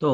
तो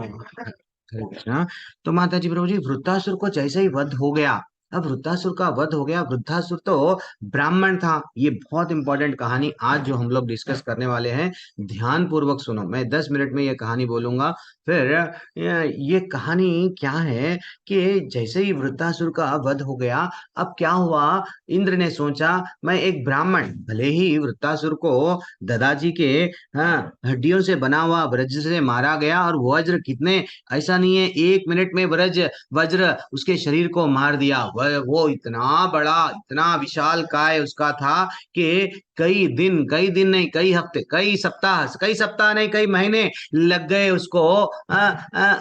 हरे कृष्णा। तो माता जी प्रभु जी, वृत्तासुर को जैसे ही वध हो गया, अब वृत्तासुर का वध हो गया। वृत्तासुर तो ब्राह्मण था। ये बहुत इंपॉर्टेंट कहानी आज जो हम लोग डिस्कस करने वाले हैं, ध्यान पूर्वक सुनो। मैं 10 मिनट में ये कहानी बोलूंगा। फिर ये कहानी क्या है कि जैसे ही वृत्तासुर का वध हो गया, अब क्या हुआ। इंद्र ने सोचा, मैं एक ब्राह्मण, भले ही वृत्तासुर को दादाजी के, हाँ, हड्डियों से बना हुआ वज्र से मारा गया, और वज्र कितने, ऐसा नहीं है 1 मिनट में वज्र वज्र उसके शरीर को मार दिया। वो इतना बड़ा, इतना विशाल काय उसका था कि कई दिन नहीं, कई हफ्ते, कई सप्ताह नहीं, कई महीने लग गए उसको,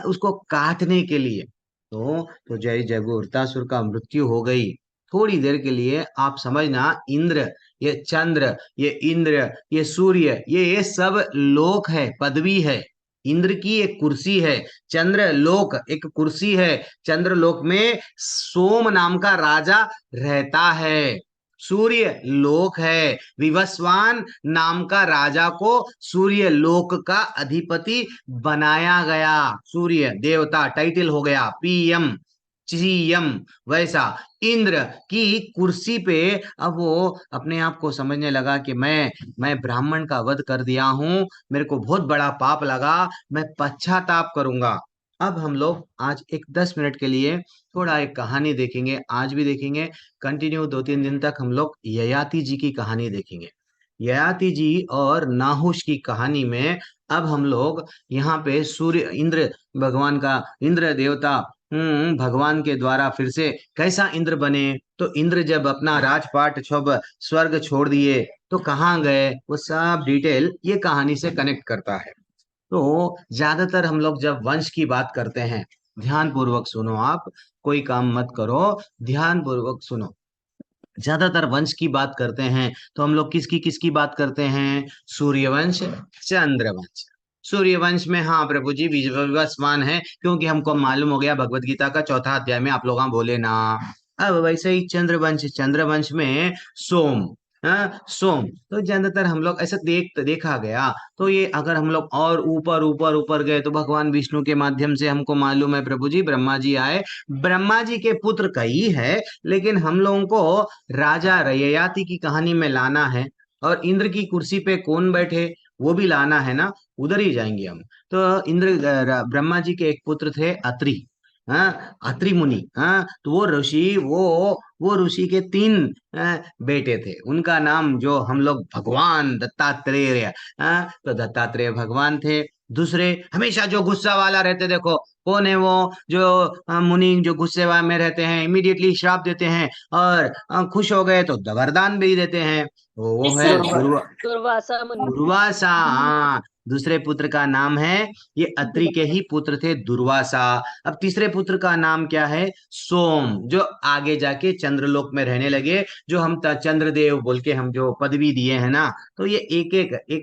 उसको काटने के लिए। तो जय जगुरतासुर का मृत्यु हो गई। थोड़ी देर के लिए आप समझना, इंद्र, ये चंद्र, ये इंद्र, ये सूर्य, ये सब लोक है, पदवी है। इंद्र की एक कुर्सी है, चंद्र लोक एक कुर्सी है। चंद्र लोक में सोम नाम का राजा रहता है। सूर्य लोक है, विवस्वान नाम का राजा को सूर्य लोक का अधिपति बनाया गया। सूर्य देवता टाइटल हो गया पीएम, सीएम। वैसा इंद्र की कुर्सी पे अब वो अपने आप को समझने लगा कि मैं ब्राह्मण का वध कर दिया हूं, मेरे को बहुत बड़ा पाप लगा, मैं पश्चाताप करूंगा। अब हम लोग आज एक 10 मिनट के लिए थोड़ा एक कहानी देखेंगे, आज भी देखेंगे। कंटिन्यू 2-3 दिन तक हम लोग ययाति जी की कहानी देखेंगे। ययाति जी और नाहुश की कहानी में अब हम लोग यहाँ पे सूर्य, इंद्र भगवान का, इंद्र देवता, भगवान के द्वारा फिर से कैसा इंद्र बने। तो इंद्र जब अपना राजपाट सब स्वर्ग छोड़ दिए, तो कहाँ गए, वो सब डिटेल ये कहानी से कनेक्ट करता है। तो ज्यादातर हम लोग जब वंश की बात करते हैं, ध्यान पूर्वक सुनो आप, कोई काम मत करो, ध्यान पूर्वक सुनो। ज्यादातर वंश की बात करते हैं तो हम लोग किसकी किसकी बात करते हैं, सूर्यवंश, चंद्रवंश। सूर्यवंश में हाँ प्रभु जी विवस्वान है, क्योंकि हमको मालूम हो गया भगवत गीता का 4था अध्याय में, आप लोग हाँ बोले ना। अब वैसे ही चंद्रवंश, चंद्रवंश में सोम, हाँ सोम। तो ज्यादातर हम लोग ऐसा देखा गया। तो ये अगर हम लोग और ऊपर ऊपर ऊपर गए, तो भगवान विष्णु के माध्यम से हमको मालूम है प्रभु जी ब्रह्मा जी आए। ब्रह्मा जी के पुत्र कई है, लेकिन हम लोगों को राजा ययाति की कहानी में लाना है। और इंद्र की कुर्सी पे कौन बैठे, वो भी लाना है ना, उधर ही जाएंगे हम। तो इंद्र, ब्रह्मा जी के एक पुत्र थे अत्रि, हाँ, अत्रि मुनि। हाँ, तो वो ऋषि, वो ऋषि के 3 बेटे थे। उनका नाम जो हम लोग भगवान दत्तात्रेय, तो दत्तात्रेय भगवान थे। दूसरे हमेशा जो गुस्सा वाला रहते, देखो कौन है वो, जो मुनि जो गुस्से में रहते हैं, इमीडिएटली श्राप देते हैं, और खुश हो गए तो वरदान भी देते हैं। वो है दुर्वा दुर्वासा मुनि। दुर्वासा। हाँ, दूसरे पुत्र का नाम है, ये अत्रि के ही पुत्र थे, दुर्वासा। अब तीसरे पुत्र का नाम क्या है, सोम, जो आगे जाके चंद्रलोक में रहने लगे, जो हम चंद्रदेव बोल के हम जो पदवी दिए हैं ना। तो ये एक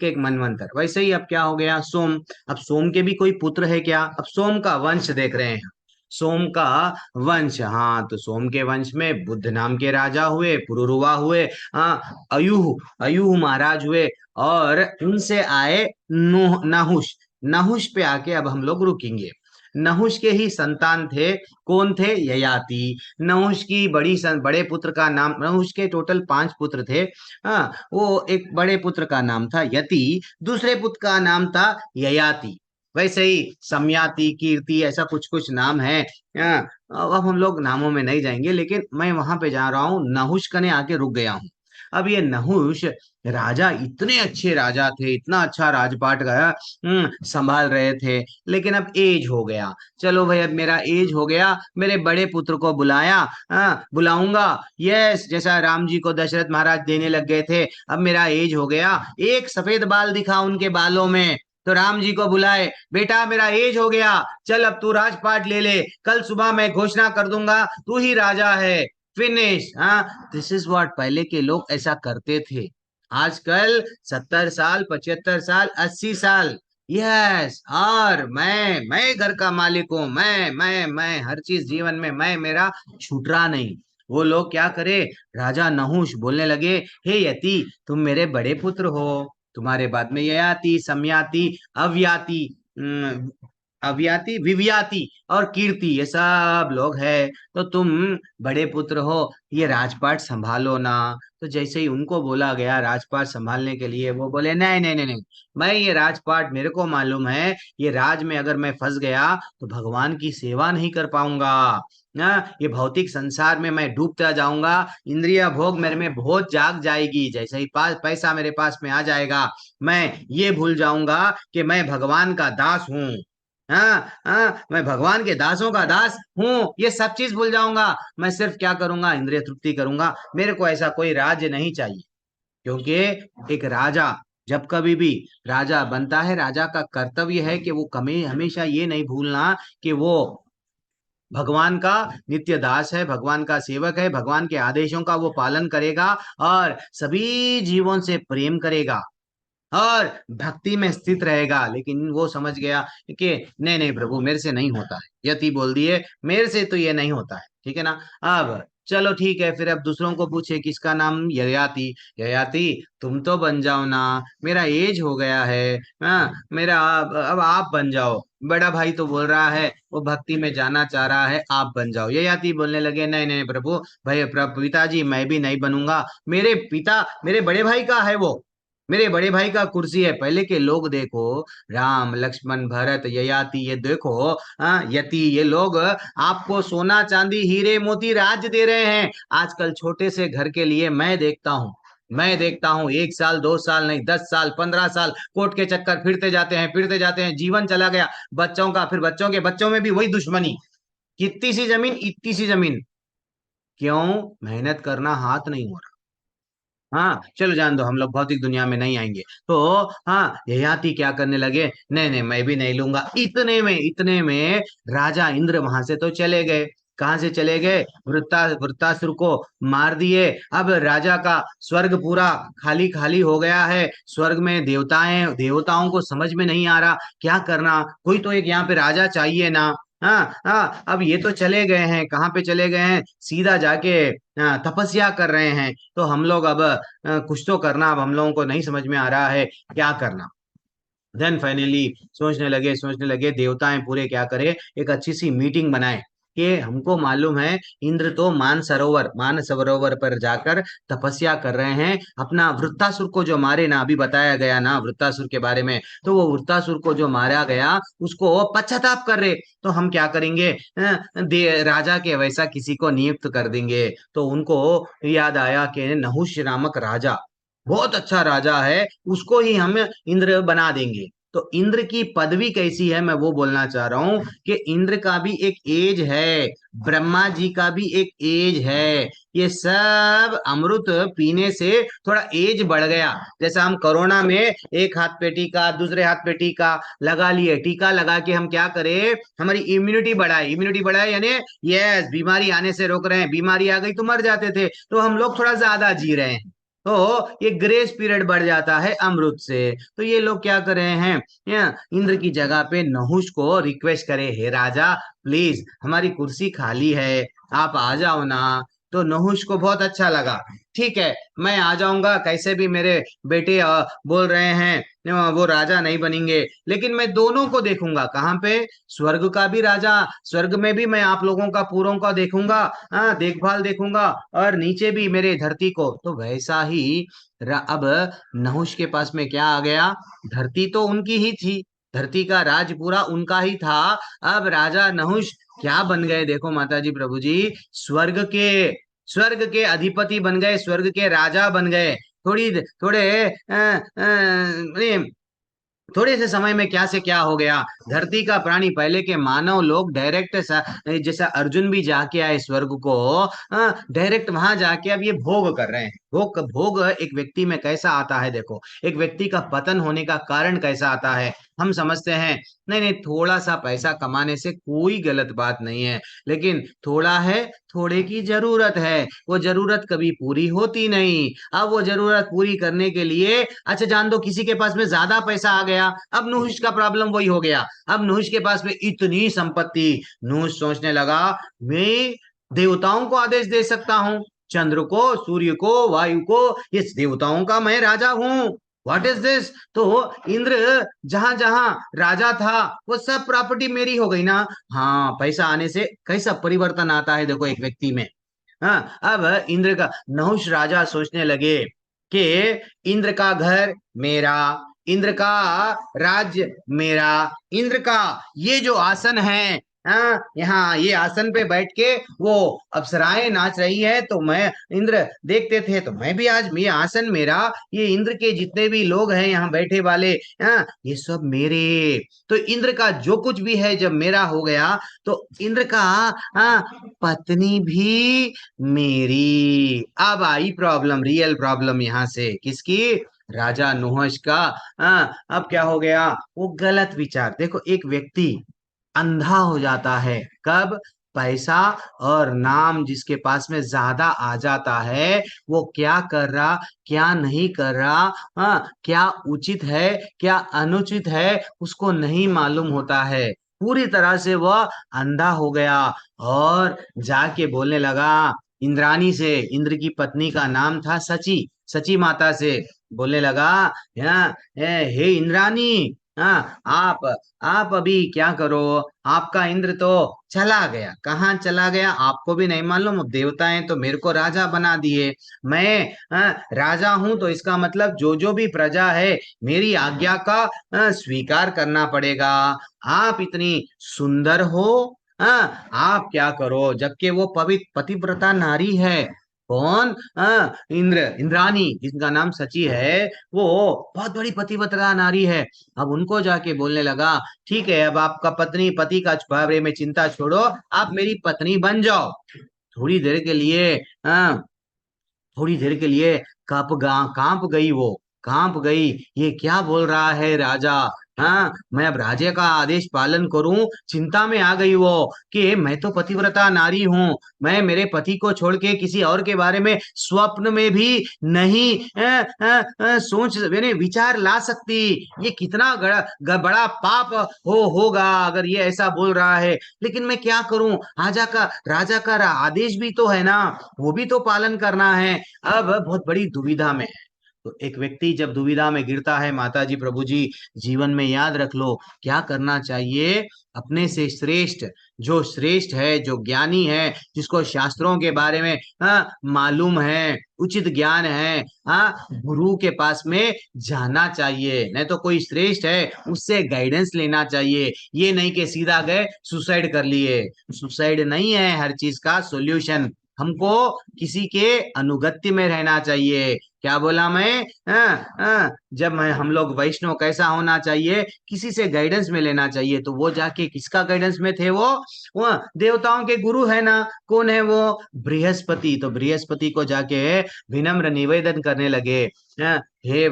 एक मनवंतर, वैसे ही अब क्या हो गया, सोम। अब सोम के भी कोई पुत्र है क्या, अब सोम का वंश देख रहे हैं। सोम का वंश, हाँ, तो सोम के वंश में बुद्ध नाम के राजा हुए, पुरुरुवा हुए, हाँ, अयूह अयूह महाराज हुए। और उनसे आए नाहुश। नाहुश पे आके अब हम लोग रुकेंगे। नहुष के ही संतान थे, कौन थे, ययाति। नहुष की बड़े पुत्र का नाम, नहुष के टोटल 5 पुत्र थे। हाँ, वो एक बड़े पुत्र का नाम था यति, दूसरे पुत्र का नाम था ययाति। वैसे ही सम्याति, कीर्ति, ऐसा कुछ कुछ नाम है। हाँ, अब हम लोग नामों में नहीं जाएंगे, लेकिन मैं वहां पे जा रहा हूँ, नहुष कने आके रुक गया हूँ। अब ये नहुष राजा, इतने अच्छे राजा थे, इतना अच्छा राजपाट गया, संभाल रहे थे। लेकिन अब एज हो गया, चलो भाई अब मेरा एज हो गया, मेरे बड़े पुत्र को बुलाया, बुलाऊंगा। यस, जैसा राम जी को दशरथ महाराज देने लग गए थे, अब मेरा एज हो गया, एक सफेद बाल दिखा उनके बालों में, तो राम जी को बुलाए, बेटा मेरा एज हो गया, चल अब तू राजपाट ले ले, कल सुबह मैं घोषणा कर दूंगा तू ही राजा है, फिनिश। हाँ, दिस इज व्हाट पहले के लोग ऐसा करते थे। आजकल 70 साल, 75 साल, 80 साल, यस, और मैं घर का मालिक हूं, मैं हर चीज जीवन में मैं, मेरा छूट रहा नहीं। वो लोग क्या करे, राजा नहुष बोलने लगे, हे यति, तुम मेरे बड़े पुत्र हो, तुम्हारे बाद में ययाति, सम्याति, अव्याति, अव्याति, विव्याति और कीर्ति, ये सब लोग है। तो तुम बड़े पुत्र हो, ये राजपाट संभालो ना। तो जैसे ही उनको बोला गया राजपाट संभालने के लिए, वो बोले नहीं नहीं नहीं नहीं, मैं ये राजपाट, मेरे को मालूम है ये राज में अगर मैं फंस गया तो भगवान की सेवा नहीं कर पाऊंगा ना, ये भौतिक संसार में मैं डूबता जाऊंगा, इंद्रिय भोग मेरे में बहुत जाग जाएगी, जैसे ही पास पैसा मेरे पास में आ जाएगा मैं ये भूल जाऊंगा कि मैं भगवान का दास हूँ। हाँ हाँ, मैं भगवान के दासों का दास हूँ, ये सब चीज भूल जाऊंगा। मैं सिर्फ क्या करूंगा, इंद्रिय तृप्ति करूंगा, मेरे को ऐसा कोई राज्य नहीं चाहिए। क्योंकि एक राजा जब कभी भी राजा बनता है, राजा का कर्तव्य है कि वो कभी हमेशा ये नहीं भूलना कि वो भगवान का नित्य दास है, भगवान का सेवक है, भगवान के आदेशों का वो पालन करेगा और सभी जीवों से प्रेम करेगा और भक्ति में स्थित रहेगा। लेकिन वो समझ गया कि नहीं नहीं प्रभु, मेरे से नहीं होता है, यति बोल दिए, मेरे से तो ये नहीं होता है, ठीक है ना। अब चलो ठीक है, फिर अब दूसरों को पूछे, किसका नाम, ययाति। ययाति तुम तो बन जाओ ना, मेरा एज हो गया है, हाँ मेरा अब आप बन जाओ। बड़ा भाई तो बोल रहा है, वो भक्ति में जाना चाह रहा है, आप बन जाओ। ययाति बोलने लगे नहीं नहीं प्रभु, भाई पिताजी मैं भी नहीं बनूंगा, मेरे पिता, मेरे बड़े भाई का है वो, मेरे बड़े भाई का कुर्सी है। पहले के लोग देखो, राम लक्ष्मण भरत ययाति, ये देखो, यति, ये लोग आपको सोना चांदी हीरे मोती राज दे रहे हैं। आजकल छोटे से घर के लिए मैं देखता हूँ 1 साल 2 साल नहीं, 10 साल 15 साल कोर्ट के चक्कर फिरते जाते हैं, जीवन चला गया बच्चों का, फिर बच्चों के बच्चों में भी वही दुश्मनी, कितनी सी जमीन इतनी सी जमीन, क्यों, मेहनत करना हाथ नहीं हो रहा। हाँ चलो जान दो, हम लोग भौतिक दुनिया में नहीं आएंगे। तो हाँ, ययाति क्या करने लगे, नहीं नहीं मैं भी नहीं लूंगा। इतने में राजा इंद्र वहां से तो चले गए। कहाँ से चले गए, वृत्तासुर को मार दिए। अब राजा का स्वर्ग पूरा खाली खाली हो गया है, स्वर्ग में देवताओं को समझ में नहीं आ रहा क्या करना, कोई तो एक यहाँ पे राजा चाहिए ना। हाँ हाँ, अब ये तो चले गए हैं, कहाँ पे चले गए हैं, सीधा जाके तपस्या कर रहे हैं। तो हम लोग अब कुछ तो करना, अब हम लोगों को नहीं समझ में आ रहा है क्या करना। देन फाइनली सोचने लगे देवताएं पूरे क्या करे, एक अच्छी सी मीटिंग बनाए कि हमको मालूम है इंद्र तो मान सरोवर पर जाकर तपस्या कर रहे हैं, अपना वृत्तासुर को जो मारे ना, अभी बताया गया ना वृत्तासुर के बारे में, तो वो वृत्तासुर को जो मारा गया उसको वो पश्चाताप कर रहे। तो हम क्या करेंगे, राजा के वैसा किसी को नियुक्त कर देंगे। तो उनको याद आया कि नहुष नामक राजा बहुत अच्छा राजा है, उसको ही हम इंद्र बना देंगे। तो इंद्र की पदवी कैसी है, मैं वो बोलना चाह रहा हूं कि इंद्र का भी एक एज है, ब्रह्मा जी का भी एक एज है। ये सब अमृत पीने से थोड़ा एज बढ़ गया। जैसा हम कोरोना में एक हाथ पे टीका, दूसरे हाथ पे टीका लगा लिए, टीका लगा के हम क्या करें, हमारी इम्यूनिटी बढ़ाए यानी यस, बीमारी आने से रोक रहे हैं, बीमारी आ गई तो मर जाते थे, तो हम लोग थोड़ा ज्यादा जी रहे हैं। तो ये ग्रेस पीरियड बढ़ जाता है अमृत से। तो ये लोग क्या कर रहे हैं, इंद्र की जगह पे नहुष को रिक्वेस्ट करे, हे राजा प्लीज हमारी कुर्सी खाली है, आप आ जाओ ना। तो नहुष को बहुत अच्छा लगा, ठीक है मैं आ जाऊंगा, कैसे भी मेरे बेटे बोल रहे हैं वो राजा नहीं बनेंगे, लेकिन मैं दोनों को देखूंगा, कहाँ पे, स्वर्ग का भी राजा, स्वर्ग में भी मैं आप लोगों का पूरों का देखूंगा, हाँ देखभाल देखूंगा, और नीचे भी मेरे धरती को। तो वैसा ही अब नहुष के पास में क्या आ गया, धरती तो उनकी ही थी, धरती का राज पूरा उनका ही था। अब राजा नहुष क्या बन गए, देखो माता जी प्रभु जी, स्वर्ग के स्वर्ग के अधिपति बन गए, स्वर्ग के राजा बन गए। थोड़ी थोड़े थोड़े से समय में क्या से क्या हो गया, धरती का प्राणी, पहले के मानव लोग डायरेक्ट, जैसा अर्जुन भी जाके आए स्वर्ग को, डायरेक्ट वहां जाके अब ये भोग कर रहे हैं। भोग भोग एक व्यक्ति में कैसा आता है, देखो एक व्यक्ति का पतन होने का कारण कैसा आता है। हम समझते हैं नहीं नहीं, थोड़ा सा पैसा कमाने से कोई गलत बात नहीं है, लेकिन थोड़ा है, थोड़े की जरूरत है, वो जरूरत कभी पूरी होती नहीं। अब वो जरूरत पूरी करने के लिए, अच्छा जान दो किसी के पास में ज्यादा पैसा आ गया, अब नहुष का प्रॉब्लम वही हो गया। अब नहुष के पास में इतनी संपत्ति, नहुष सोचने लगा मैं देवताओं को आदेश दे सकता हूँ, चंद्र को, सूर्य को, वायु को, ये देवताओं का मैं राजा हूँ। What is this? तो इंद्र जहां जहां राजा था वो सब प्रॉपर्टी मेरी हो गई ना। हाँ, पैसा आने से कैसा परिवर्तन आता है देखो एक व्यक्ति में। हाँ, अब इंद्र का नहुष राजा सोचने लगे कि इंद्र का घर मेरा, इंद्र का राज्य मेरा, इंद्र का ये जो आसन है, हाँ, यहाँ ये आसन पे बैठ के वो अप्सराएं नाच रही है तो मैं इंद्र देखते थे, तो मैं भी आज ये आसन मेरा, ये इंद्र के जितने भी लोग हैं यहाँ बैठे वाले, हाँ, ये सब मेरे। तो इंद्र का जो कुछ भी है जब मेरा हो गया, तो इंद्र का, हाँ, पत्नी भी मेरी। अब आई प्रॉब्लम, रियल प्रॉब्लम यहाँ से किसकी? राजा नुहश का। हाँ, अब क्या हो गया? वो गलत विचार, देखो एक व्यक्ति अंधा हो जाता है कब? पैसा और नाम जिसके पास में ज्यादा आ जाता है, वो क्या कर रहा, क्या नहीं कर रहा, हाँ, क्या उचित है, क्या अनुचित है, उसको नहीं मालूम होता है। पूरी तरह से वह अंधा हो गया और जाके बोलने लगा इंद्रानी से, इंद्र की पत्नी का नाम था सची, सची माता से बोलने लगा, "हाँ, हे इंद्रानी, हाँ, आप अभी क्या करो? आपका इंद्र तो चला गया, कहाँ चला गया आपको भी नहीं मालूम। अब देवताएं तो मेरे को राजा बना दिए, मैं, राजा हूं तो इसका मतलब जो जो भी प्रजा है मेरी आज्ञा का स्वीकार करना पड़ेगा। आप इतनी सुंदर हो, आप क्या करो, जबकि वो पवित्र पतिव्रता नारी है। कौन? इंद्र, इंद्रानी जिनका नाम सची है, वो बहुत बड़ी पतिव्रता नारी है। अब उनको जाके बोलने लगा, ठीक है, अब आपका पत्नी पति का बारे में चिंता छोड़ो, आप मेरी पत्नी बन जाओ। थोड़ी देर के लिए, हाँ, थोड़ी देर के लिए कांप गई वो, कांप गई। ये क्या बोल रहा है राजा? हाँ, मैं अब राजे का आदेश पालन करूं, चिंता में आ गई वो कि मैं तो पतिव्रता नारी हूं, मैं मेरे पति को छोड़ के किसी और के बारे में स्वप्न में भी नहीं सोच मैंने विचार ला सकती। ये कितना बड़ा पाप होगा अगर ये ऐसा बोल रहा है। लेकिन मैं क्या करूं, राजा का आदेश भी तो है ना, वो भी तो पालन करना है। अब बहुत बड़ी दुविधा में है। तो एक व्यक्ति जब दुविधा में गिरता है, माता जी प्रभु जी, जीवन में याद रख लो क्या करना चाहिए। अपने से श्रेष्ठ, जो श्रेष्ठ है, जो ज्ञानी है, जिसको शास्त्रों के बारे में मालूम है, उचित ज्ञान है, गुरु के पास में जाना चाहिए। नहीं तो कोई श्रेष्ठ है उससे गाइडेंस लेना चाहिए। ये नहीं कि सीधा गए सुसाइड कर लिए। सुसाइड नहीं है हर चीज का सॉल्यूशन। हमको किसी के अनुगत्य में रहना चाहिए। क्या बोला मैं? जब मैं हम लोग वैष्णव कैसा होना चाहिए, किसी से गाइडेंस में लेना चाहिए। तो वो जाके किसका गाइडेंस में थे? वो देवताओं के गुरु है ना। कौन है वो? बृहस्पति। तो बृहस्पति को जाके विनम्र निवेदन करने लगे, "हाँ, हे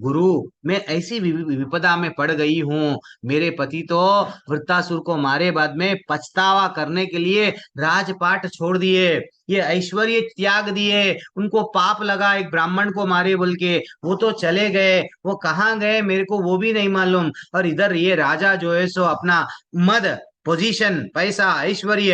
गुरु, मैं ऐसी विपदा में पड़ गई हूँ, मेरे पति तो वृत्तासुर को मारे बाद में पछतावा करने के लिए राजपाट छोड़ दिए, ये ऐश्वर्य त्याग दिए, उनको पाप लगा एक ब्राह्मण को मारे बोल के, वो तो चले गए, वो कहाँ गए मेरे को वो भी नहीं मालूम। और इधर ये राजा जो है सो अपना मद, पोजीशन, पैसा, ऐश्वर्य,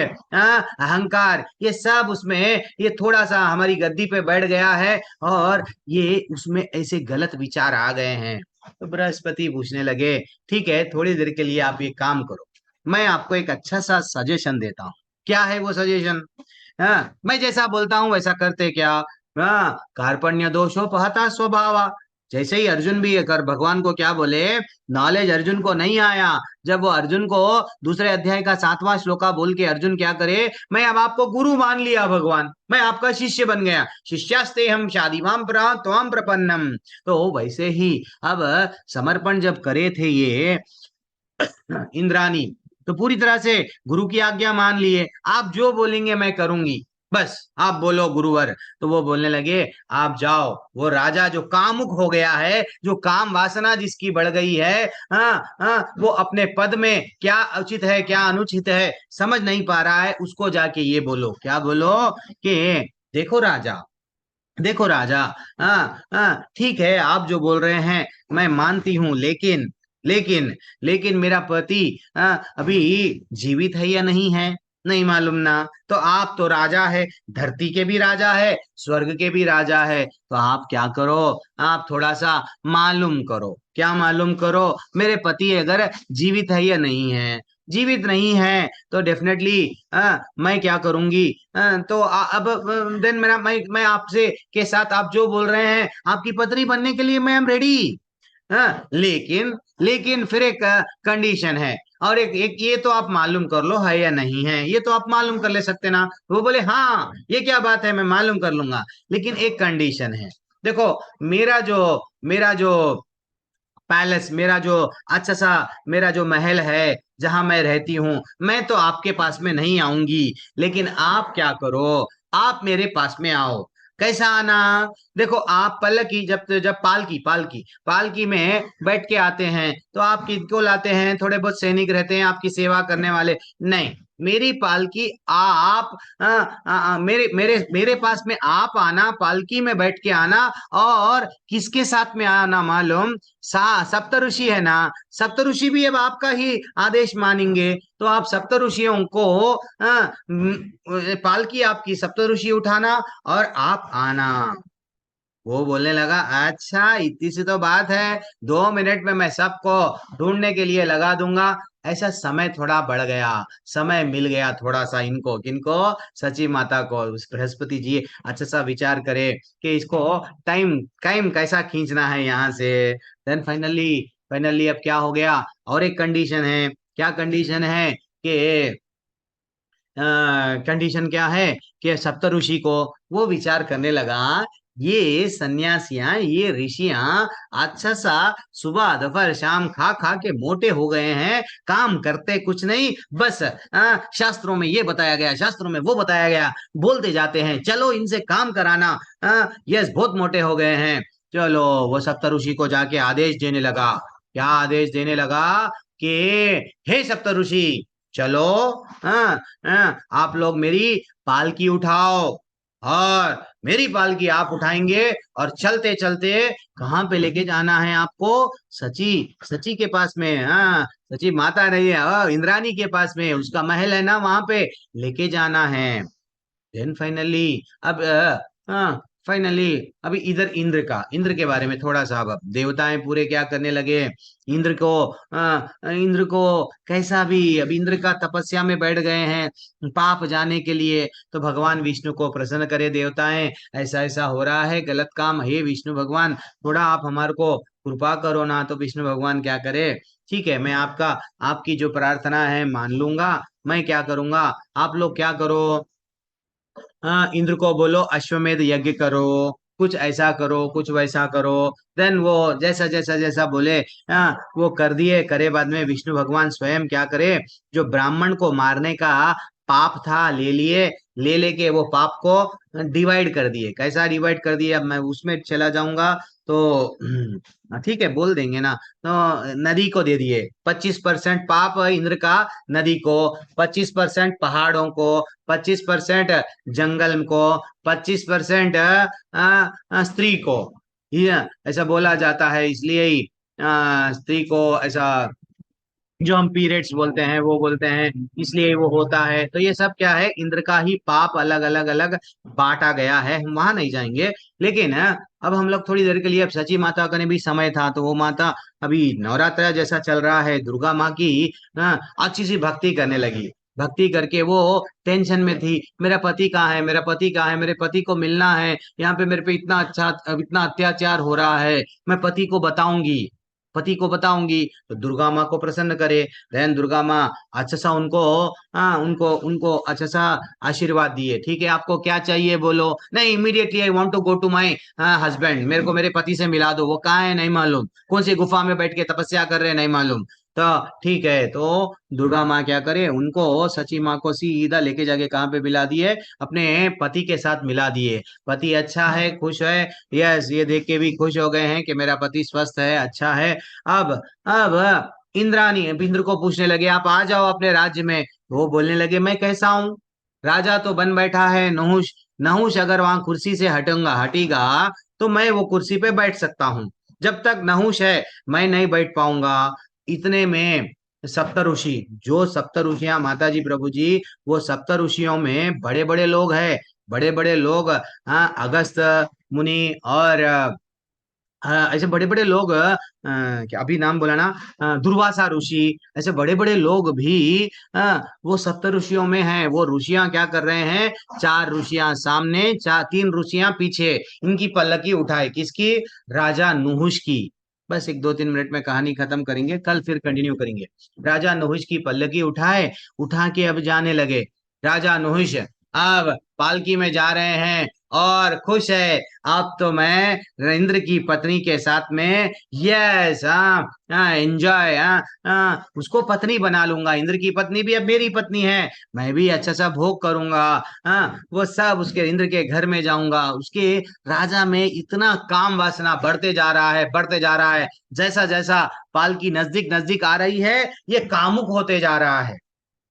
अहंकार, ये सब उसमें, ये थोड़ा सा हमारी गद्दी पे बैठ गया है और ये उसमें ऐसे गलत विचार आ गए हैं। तो बृहस्पति पूछने लगे, ठीक है, थोड़ी देर के लिए आप ये काम करो, मैं आपको एक अच्छा सा सजेशन देता हूँ। क्या है वो सजेशन? मैं जैसा बोलता हूँ वैसा करते क्या? कार्पण्य दोषोपहता स्वभावा। जैसे ही अर्जुन भी कर भगवान को क्या बोले, नॉलेज अर्जुन को नहीं आया। जब वो अर्जुन को दूसरे अध्याय का 7वां श्लोका बोल के अर्जुन क्या करे, मैं अब आपको गुरु मान लिया भगवान, मैं आपका शिष्य बन गया, शिष्यास्ते हम शादीमाम त्वाम प्रपन्नम। तो वैसे ही अब समर्पण जब करे थे ये इंद्रानी, तो पूरी तरह से गुरु की आज्ञा मान लिए, आप जो बोलेंगे मैं करूंगी, बस आप बोलो गुरुवर। तो वो बोलने लगे, आप जाओ, वो राजा जो कामुक हो गया है, जो काम वासना जिसकी बढ़ गई है, वो अपने पद में क्या उचित है क्या अनुचित है समझ नहीं पा रहा है, उसको जाके ये बोलो, क्या बोलो कि देखो राजा, देखो राजा, ठीक है, आप जो बोल रहे हैं मैं मानती हूँ, लेकिन लेकिन मेरा पति अभी जीवित है या नहीं है? नहीं मालूम ना। तो आप तो राजा है, धरती के भी राजा है, स्वर्ग के भी राजा है, तो आप क्या करो, आप थोड़ा सा मालूम करो। क्या मालूम करो? मेरे पति अगर जीवित है या नहीं है। जीवित नहीं है तो डेफिनेटली मैं क्या करूंगी? तो अब देन मैं आपसे के साथ आप जो बोल रहे हैं, आपकी पत्नी बनने के लिए मैं एम रेडी। हाँ, लेकिन फिर एक कंडीशन है, और एक ये तो आप मालूम कर लो है या नहीं है, ये तो आप मालूम कर ले सकते ना। वो बोले हाँ ये क्या बात है, मैं मालूम कर लूंगा, लेकिन एक कंडीशन है। देखो, मेरा जो पैलेस, मेरा जो अच्छा सा मेरा जो महल है जहां मैं रहती हूँ, मैं तो आपके पास में नहीं आऊंगी, लेकिन आप क्या करो, आप मेरे पास में आओ। कैसा आना? देखो, आप पल्लकी, जब जब पालकी पालकी पालकी में बैठ के आते हैं, तो आप किसको लाते हैं? थोड़े बहुत सैनिक रहते हैं आपकी सेवा करने वाले। नहीं, मेरी पालकी आप मेरे मेरे मेरे पास में आप आना, पालकी में बैठ के आना, और किसके साथ में आना मालूम? सप्तऋषि है ना, सप्तऋषि भी अब आपका ही आदेश मानेंगे, तो आप सप्तऋषियों को पालकी आपकी सप्तऋषि उठाना और आप आना। वो बोलने लगा, अच्छा इतनी सी तो बात है, 2 मिनट में मैं सबको ढूंढने के लिए लगा दूंगा। ऐसा समय थोड़ा बढ़ गया, समय मिल गया थोड़ा सा इनको, किनको? सची माता को। उस बृहस्पति जी अच्छा सा विचार करे कि इसको टाइम टाइम कैसा खींचना है यहाँ से। देन फाइनली फाइनली अब क्या हो गया? और एक कंडीशन है। क्या कंडीशन है? कि कंडीशन क्या है? कि सप्तऋषि को वो विचार करने लगा, ये सन्यासियां, ये ऋषियां अच्छा सा सुबह दोपहर शाम खा खा के मोटे हो गए हैं, काम करते कुछ नहीं, बस शास्त्रों में ये बताया गया, शास्त्रों में वो बताया गया, बोलते जाते हैं, चलो इनसे काम कराना। यस, बहुत मोटे हो गए हैं। चलो, वो सप्तऋषि को जाके आदेश देने लगा। क्या आदेश देने लगा? कि हे सप्तऋषि, चलो, हाँ हाँ, आप लोग मेरी पालकी उठाओ, और मेरी पालकी आप उठाएंगे, और चलते चलते कहाँ पे लेके जाना है आपको? सची सची के पास में। हाँ, सची माता रही है, इंद्राणी के पास में उसका महल है ना, वहां पे लेके जाना है। देन फाइनली अब हाँ फाइनली अभी इधर इंद्र के बारे में थोड़ा सा, अब देवताएं पूरे क्या करने लगे? इंद्र को कैसा भी, अब इंद्र का तपस्या में बैठ गए हैं पाप जाने के लिए। तो भगवान विष्णु को प्रसन्न करे देवताएं, ऐसा ऐसा हो रहा है गलत काम, हे विष्णु भगवान, थोड़ा आप हमारे को कृपा करो ना। तो विष्णु भगवान क्या करे? ठीक है, मैं आपकी जो प्रार्थना है मान लूंगा। मैं क्या करूंगा, आप लोग क्या करो, हाँ, इंद्र को बोलो अश्वमेध यज्ञ करो, कुछ ऐसा करो, कुछ वैसा करो। देन वो जैसा जैसा जैसा बोले, हाँ, वो कर दिए। करे बाद में विष्णु भगवान स्वयं क्या करे, जो ब्राह्मण को मारने का पाप था ले लिए, ले लेके वो पाप को डिवाइड कर दिए। कैसा डिवाइड कर दिए? अब मैं उसमें चला जाऊंगा तो ठीक है, बोल देंगे ना। तो नदी को दे दिए 25% पाप इंद्र का, नदी को 25%, पहाड़ों को 25%, जंगल को 25%, स्त्री को। ये ऐसा बोला जाता है, इसलिए ही स्त्री को ऐसा, जो हम पीरियड्स बोलते हैं वो बोलते हैं, इसलिए वो होता है। तो ये सब क्या है, इंद्र का ही पाप अलग अलग अलग बांटा गया है, हम वहां नहीं जाएंगे। लेकिन अब हम लोग थोड़ी देर के लिए, अब सची माता का ने भी समय था, तो वो माता अभी नवरात्र जैसा चल रहा है, दुर्गा माँ की अच्छी सी भक्ति करने लगी। भक्ति करके वो टेंशन में थी, मेरा पति कहाँ है, मेरा पति कहाँ है, मेरे पति को मिलना है, यहाँ पे मेरे पे इतना अत्याचार हो रहा है, मैं पति को बताऊंगी, पति को बताऊंगी तो दुर्गा माँ को प्रसन्न करे। देन दुर्गा माँ अच्छा सा उनको, उनको उनको अच्छा सा आशीर्वाद दिए। ठीक है, आपको क्या चाहिए बोलो। नहीं, immediately I want to go to my husband, मेरे को मेरे पति से मिला दो। वो कहाँ है नहीं मालूम, कौन सी गुफा में बैठ के तपस्या कर रहे हैं नहीं मालूम। तो ठीक है, तो दुर्गा माँ क्या करे, उनको सची माँ को सीधा लेके जाके कहाँ पे मिला दिए? अपने पति के साथ मिला दिए। पति अच्छा है, खुश है। यस, ये देख के भी खुश हो गए हैं कि मेरा पति स्वस्थ है, अच्छा है। अब अब इंद्रानी इंद्र को पूछने लगे, आप आ जाओ अपने राज्य में। वो बोलने लगे, मैं कैसा हूँ? राजा तो बन बैठा है नहुष, नहुष अगर वहां कुर्सी से हटूंगा हटेगा तो मैं वो कुर्सी पे बैठ सकता हूँ, जब तक नहुष है मैं नहीं बैठ पाऊंगा। इतने में सप्त ऋषि, जो सप्त ऋषियां माता जी प्रभु जी, वो सप्त ऋषियों में बड़े बड़े लोग हैं, बड़े बड़े लोग, हाँ, अगस्त मुनि और ऐसे बड़े बड़े लोग, क्या अभी नाम बोला ना, दुर्वासा ऋषि, ऐसे बड़े बड़े लोग भी वो सप्त ऋषियों में हैं। वो ऋषियां क्या कर रहे हैं, चार ऋषियां सामने, चार, तीन ऋषियां पीछे, इनकी पल्लकी उठाए, किसकी, राजा नुहुष की। बस एक दो तीन मिनट में कहानी खत्म करेंगे, कल फिर कंटिन्यू करेंगे। राजा नुहुष की पल्लकी उठाए, उठा के अब जाने लगे। राजा नुहुष अब पालकी में जा रहे हैं और खुश है। अब तो मैं इंद्र की पत्नी के साथ में, यस, हाँ, एंजॉय, उसको पत्नी बना लूंगा। इंद्र की पत्नी भी अब मेरी पत्नी है, मैं भी अच्छा सा भोग करूंगा। वो सब उसके, इंद्र के घर में जाऊंगा। उसके राजा में इतना काम वासना बढ़ते जा रहा है, बढ़ते जा रहा है। जैसा जैसा पालकी नजदीक नजदीक आ रही है, ये कामुक होते जा रहा है।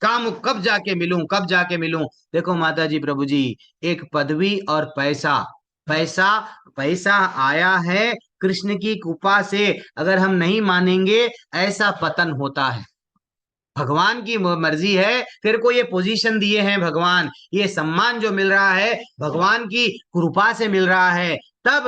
कामुक, कब जाके मिलूं, कब जाके मिलूं। देखो माता जी प्रभु जी, एक पदवी और पैसा, पैसा, पैसा आया है कृष्ण की कृपा से। अगर हम नहीं मानेंगे, ऐसा पतन होता है। भगवान की मर्जी है, तेरे को ये पोजीशन दिए हैं भगवान, ये सम्मान जो मिल रहा है भगवान की कृपा से मिल रहा है। तब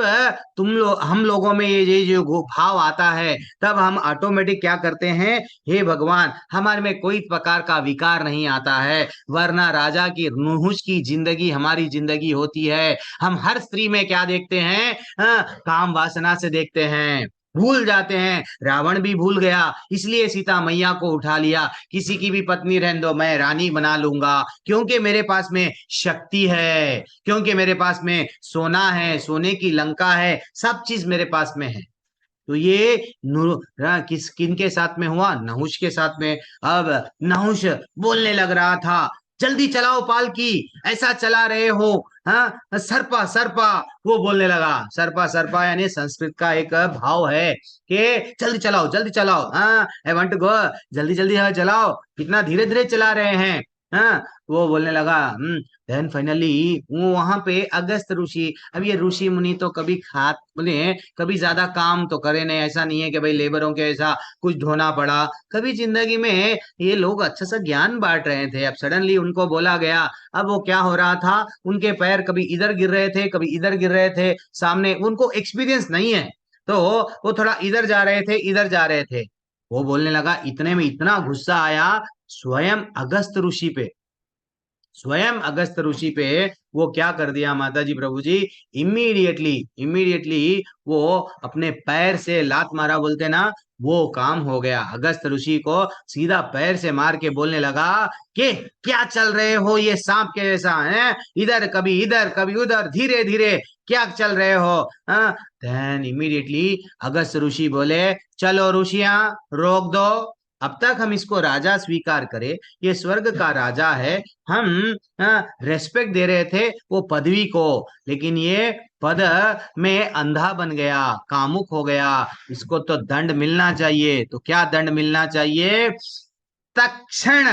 तुम लोग, हम लोगों में ये जो भाव आता है, तब हम ऑटोमेटिक क्या करते हैं, हे भगवान, हमारे में कोई प्रकार का विकार नहीं आता है। वरना राजा की नुहुस की जिंदगी हमारी जिंदगी होती है। हम हर स्त्री में क्या देखते हैं, काम वासना से देखते हैं, भूल जाते हैं। रावण भी भूल गया, इसलिए सीता मैया को उठा लिया, किसी की भी पत्नी रहने दो, मैं रानी बना लूंगा, क्योंकि मेरे पास में शक्ति है, क्योंकि मेरे पास में सोना है, सोने की लंका है, सब चीज मेरे पास में है। तो ये किस किन के साथ में हुआ, नहुष के साथ में। अब नहुष बोलने लग रहा था, जल्दी चलाओ पालकी, ऐसा चला रहे हो, हाँ, सर्पा सर्पा। वो बोलने लगा, सर्पा सर्पा यानी संस्कृत का एक भाव है कि जल्दी चलाओ, जल्दी चलाओ, हाँ, आई वांट टू गो, जल्दी जल्दी, हाँ चलाओ, कितना धीरे धीरे चला रहे हैं। हाँ, वो बोलने लगा। देन फाइनली वो वहां पे अगस्त ऋषि, अब ये ऋषि मुनि तो कभी खात बोले, कभी ज्यादा काम तो करे नहीं, ऐसा नहीं है कि भाई लेबरों के ऐसा कुछ ढोना पड़ा। कभी जिंदगी में ये लोग अच्छा सा ज्ञान बांट रहे थे, अब सडनली उनको बोला गया। अब वो क्या हो रहा था, उनके पैर कभी इधर गिर रहे थे, कभी इधर गिर रहे थे, सामने उनको एक्सपीरियंस नहीं है, तो वो थोड़ा इधर जा रहे थे, इधर जा रहे थे। वो बोलने लगा, इतने में इतना गुस्सा आया स्वयं अगस्त ऋषि पे, स्वयं अगस्त ऋषि पे। वो क्या कर दिया माता जी प्रभु जी, इमीडिएटली, इमीडिएटली वो अपने पैर से लात मारा, बोलते ना, वो काम हो गया। अगस्त ऋषि को सीधा पैर से मार के बोलने लगा कि क्या चल रहे हो ये सांप के जैसा है, इधर कभी उधर, धीरे धीरे क्या चल रहे हो। देन इमीडिएटली अगस्त ऋषि बोले, चलो ऋषियां, रोक दो। अब तक हम इसको राजा स्वीकार करें, ये स्वर्ग का राजा है, हम रेस्पेक्ट दे रहे थे वो पदवी को, लेकिन ये पद में अंधा बन गया, कामुक हो गया, इसको तो दंड मिलना चाहिए। तो क्या दंड मिलना चाहिए, तक्षण,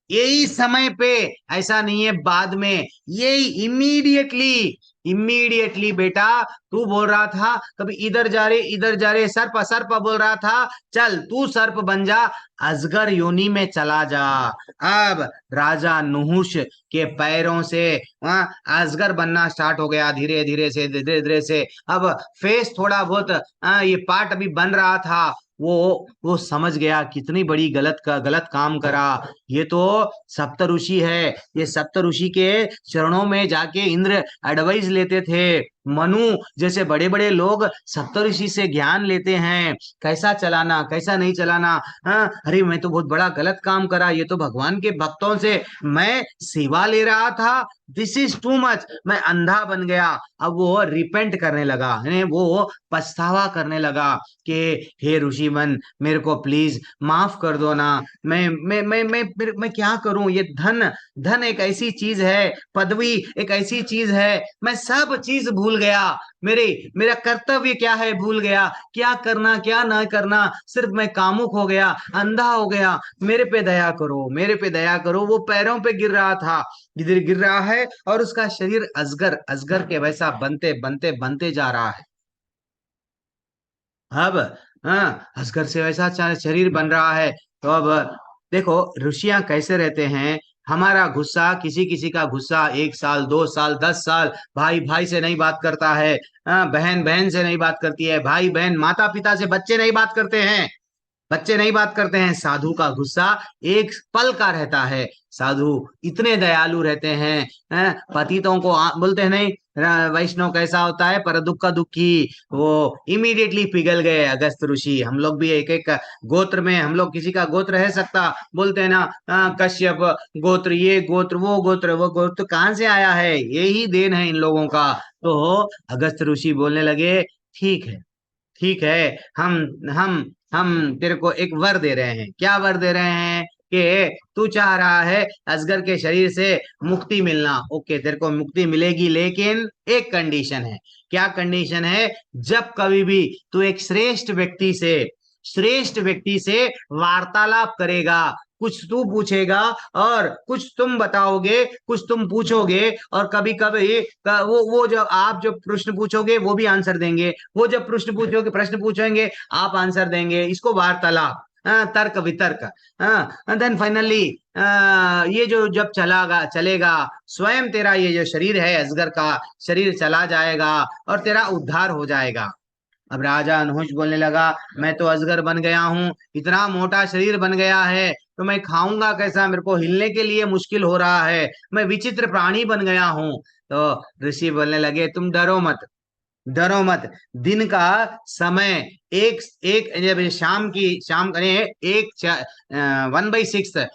यही समय पे, ऐसा नहीं है बाद में, यही इमीडिएटली, इमीडिएटली बेटा। तू बोल रहा था कभी इधर जा रहे, इधर जा रहे, सर्प सर्प बोल रहा था, चल तू सर्प बन जा, अजगर योनि में चला जा। अब राजा नुहुष के पैरों से अजगर बनना स्टार्ट हो गया, धीरे धीरे से, धीरे धीरे से। अब फेस थोड़ा बहुत, ये पार्ट अभी बन रहा था, वो समझ गया कितनी बड़ी गलत काम करा। ये तो सप्त ऋषि है, ये सप्त ऋषि के चरणों में जाके इंद्र एडवाइस लेते थे। मनु जैसे बड़े बड़े लोग सप्तऋषि से ज्ञान लेते हैं, कैसा चलाना, कैसा नहीं चलाना। अरे मैं तो बहुत बड़ा गलत काम करा, ये तो भगवान के भक्तों से मैं सेवा ले रहा था, दिस इज टू मच, मैं अंधा बन गया। अब वो रिपेंट करने लगा, यानी वो पछतावा करने लगा कि हे ऋषिवन, मेरे को प्लीज माफ कर दो ना, मैं क्या करूं, ये धन, धन एक ऐसी चीज है, पदवी एक ऐसी चीज है, मैं सब चीज भूल गया, मेरे मेरा कर्तव्य क्या है भूल गया, क्या करना क्या ना करना, सिर्फ मैं कामुक हो गया, अंधा हो गया, मेरे पे दया करो, मेरे पे दया करो। वो पैरों पे गिर रहा था, गिर गिर रहा है, और उसका शरीर अजगर, अजगर के वैसा बनते बनते बनते जा रहा है। अब, हाँ, असगर से वैसा शरीर बन रहा है। तो अब देखो ऋषियां कैसे रहते हैं, हमारा गुस्सा, किसी किसी का गुस्सा 1 साल, 2 साल, 10 साल, भाई भाई से नहीं बात करता है, बहन बहन से नहीं बात करती है, भाई बहन, माता पिता से बच्चे नहीं बात करते हैं, बच्चे नहीं बात करते हैं। साधु का गुस्सा एक पल का रहता है। साधु इतने दयालु रहते हैं, पतितों को बोलते हैं नहीं, वैष्णव कैसा होता है, पर दुख का दुखी। वो इमीडिएटली पिघल गए अगस्त ऋषि। हम लोग भी एक एक गोत्र में, हम लोग किसी का गोत्र है सकता, बोलते हैं ना, कश्यप गोत्र, ये गोत्र, वो गोत्र कहाँ से आया है, यही देन है इन लोगों का। तो अगस्त ऋषि बोलने लगे, ठीक है, ठीक है, हम हम हम तेरे को एक वर दे रहे हैं। क्या वर दे रहे हैं कि तू चाह रहा है असगर के शरीर से मुक्ति मिलना, ओके, तेरे को मुक्ति मिलेगी, लेकिन एक कंडीशन है। क्या कंडीशन है? जब कभी भी तू एक श्रेष्ठ व्यक्ति से वार्तालाप करेगा, कुछ तू पूछेगा और कुछ तुम बताओगे, कुछ तुम पूछोगे, और कभी कभी वो जो आप जो प्रश्न पूछोगे वो भी आंसर देंगे, वो जब प्रश्न पूछेंगे आप आंसर देंगे, इसको वार्तालाप, तर्क वितर्क। देन फाइनली ये जो जब चलेगा, स्वयं तेरा ये जो शरीर है अजगर का शरीर चला जाएगा और तेरा उद्धार हो जाएगा। अब राजा अनहुष बोलने लगा, मैं तो अजगर बन गया हूँ, इतना मोटा शरीर बन गया है, तो मैं खाऊंगा कैसा, मेरे को हिलने के लिए मुश्किल हो रहा है, मैं विचित्र प्राणी बन गया हूँ। तो ऋषि बोलने लगे, तुम डरो मत, डरो मत। दिन का समय एक एक जब शाम करें, 1/6,